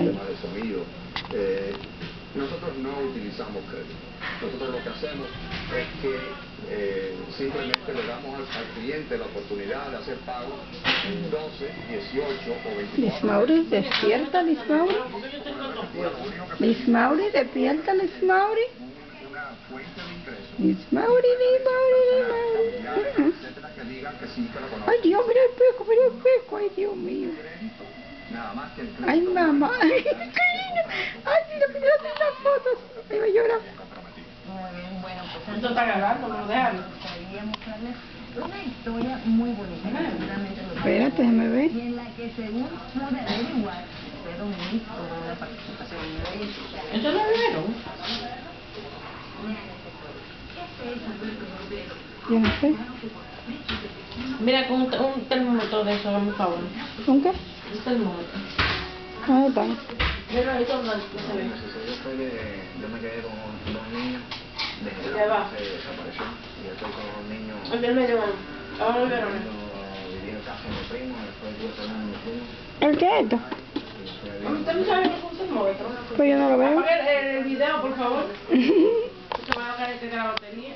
Ay. tema de sonido. Nosotros no utilizamos crédito. Nosotros lo que hacemos es que simplemente le damos al cliente la oportunidad de hacer pagos en 12, 18 o 24. Liz Mauri, despierta, Liz Mauri. Liz Mauri, despierta, Liz Mauri. Una fuente de ingresos. Liz Mauri, Liz Mauri, Liz Mauri. Etcétera, que digan que sí, que lo conocen. Ay, Dios, mira el peco, mira el peco. Ay, Dios mío. Nada más que el Ay, crédito. mamá. Ay, mira, mira las fotos. Ay, va a llorar. Muy bien, bueno, pues Esto está grabando, no lo dejan. me gustaría mostrarles una historia muy bonita que seguramente nos Espérate, déjame ver. y en la que según pude averiguar, Pedro Ministro tuvo una participación de ella. ¿Esto lo vieron? Yo no sé. Mira, con un termómetro de eso, por favor. ¿Con qué? Un termómetro. Ahí está. Mira, ahí donde se ve. Yo me quedé con dos niños desde Ya va. que se desapareció. Y yo estoy con los niños Aquí el medio, ahora lo vieron. viví en casa de mi primo, después tuve que mi primo. ¿El qué es esto? ¿Usted no sabe qué es un termómetro? Pues yo no lo veo. Apague el video, por favor. Se va a caer la batería.